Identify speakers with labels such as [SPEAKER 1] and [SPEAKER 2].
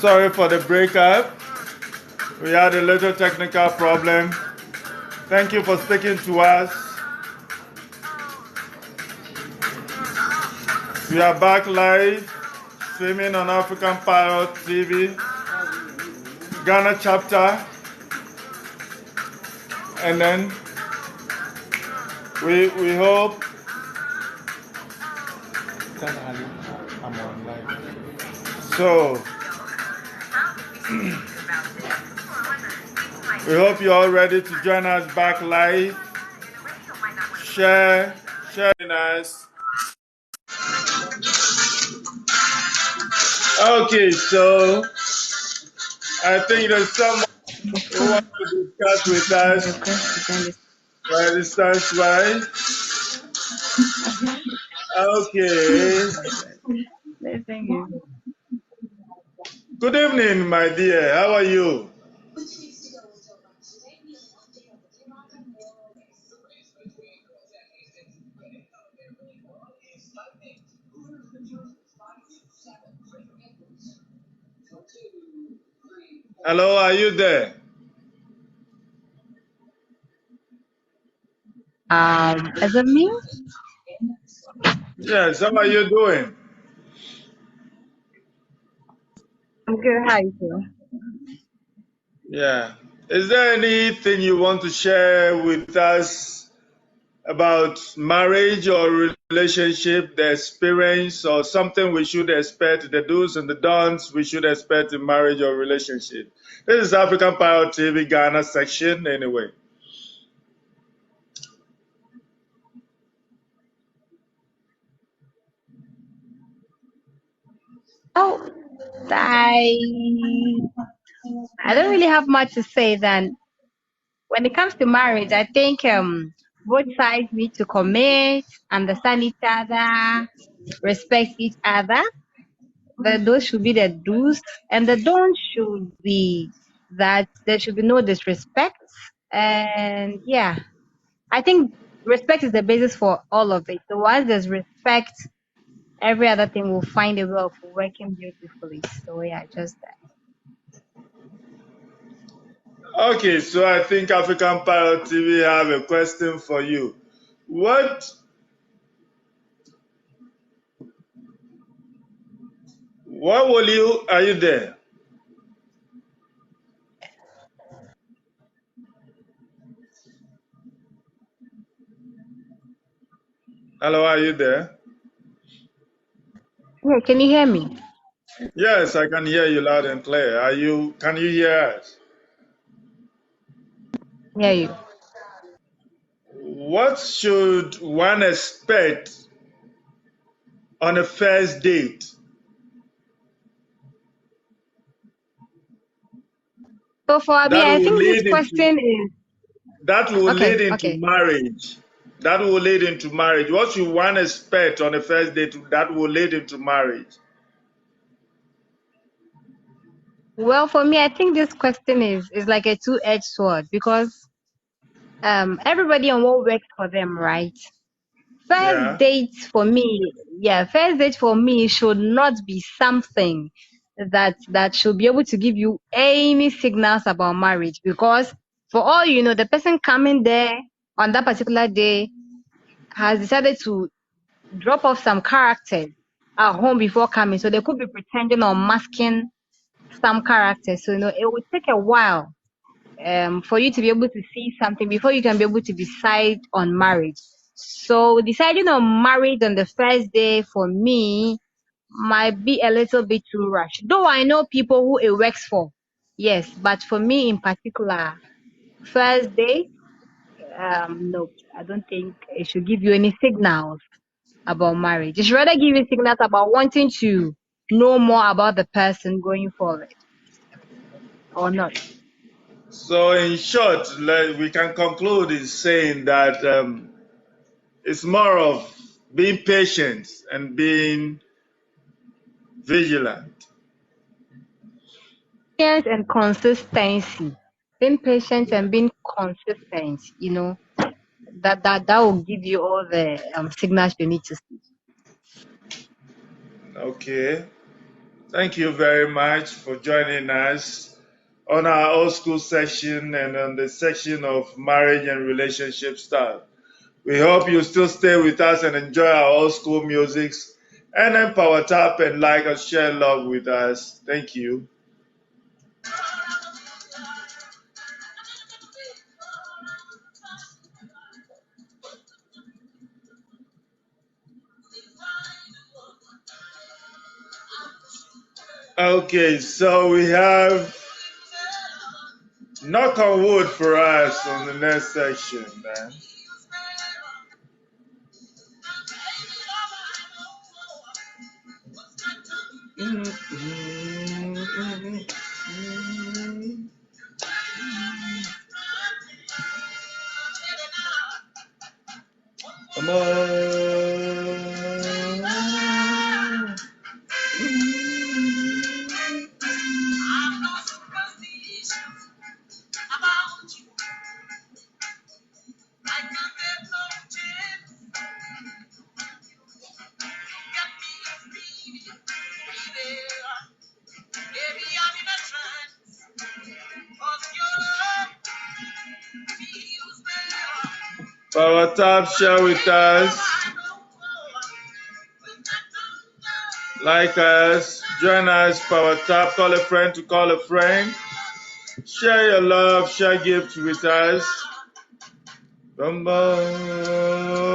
[SPEAKER 1] sorry for the breakup. We had a little technical problem. Thank you for sticking to us. We are back live, streaming on African Parrots TV, Ghana chapter. And then we hope. I'm on live. So we hope you're all ready to join us back live. Share us. Okay, so I think there's someone who wants to discuss with us. Right, it starts right. Okay.
[SPEAKER 2] Thank you.
[SPEAKER 1] Good evening, my dear. How are you? Hello, are you there?
[SPEAKER 2] Is it me?
[SPEAKER 1] Yes, how are you doing?
[SPEAKER 2] I'm good. How you doing?
[SPEAKER 1] Yeah. Is there anything you want to share with us about marriage or relationship, the experience, or something we should expect, the do's and the don'ts we should expect in marriage or relationship? This is African Power TV Ghana section, anyway.
[SPEAKER 2] Oh, I I don't really have much to say then. When it comes to marriage, I think both sides need to commit, understand each other, respect each other. Those should be the do's, and the don'ts should be that there should be no disrespect. And yeah, I think respect is the basis for all of it. So once there's respect, every other thing will find a way of working beautifully. So yeah, just that.
[SPEAKER 1] Okay, so I think African Power TV have a question for you. What will you, are you there? Hello, are you there?
[SPEAKER 2] Yeah, can you hear me?
[SPEAKER 1] Yes, I can hear you loud and clear. Can you hear us?
[SPEAKER 2] Hear you.
[SPEAKER 1] What should one expect on a first date
[SPEAKER 2] So for me,
[SPEAKER 1] that
[SPEAKER 2] I
[SPEAKER 1] will
[SPEAKER 2] think this
[SPEAKER 1] lead into
[SPEAKER 2] question is okay.
[SPEAKER 1] marriage? That will lead into marriage. What should one expect on a first date that will lead into marriage?
[SPEAKER 2] Well, for me, I think this question is like a two-edged sword because everybody on what works for them, right?
[SPEAKER 1] Yeah.
[SPEAKER 2] First date for me should not be something that should be able to give you any signals about marriage, because for all you know, the person coming there on that particular day has decided to drop off some characters at home before coming. So they could be pretending or masking some characters. So it would take a while for you to be able to see something before you can be able to decide on marriage. So deciding on marriage on the first day for me might be a little bit too rushed. Though I know people who it works for, yes, but for me in particular, first day, no, I don't think it should give you any signals about marriage. It should rather give you signals about wanting to know more about the person going forward or not.
[SPEAKER 1] So, in short, we can conclude in saying that it's more of being patient and being vigilant.
[SPEAKER 2] Patience and consistency. Being patient and being consistent, that will give you all the signals you need to see.
[SPEAKER 1] Okay. Thank you very much for joining us on our old school section and on the section of marriage and relationship style. We hope you still stay with us and enjoy our old school musics and then power tap and like and share love with us. Thank you. Okay, so we have knock on wood for us on the next section, man. Come on. Power Tap, share with us. Like us, join us, Power Tap, call a friend to call a friend. Share your love, share gifts with us. Come on.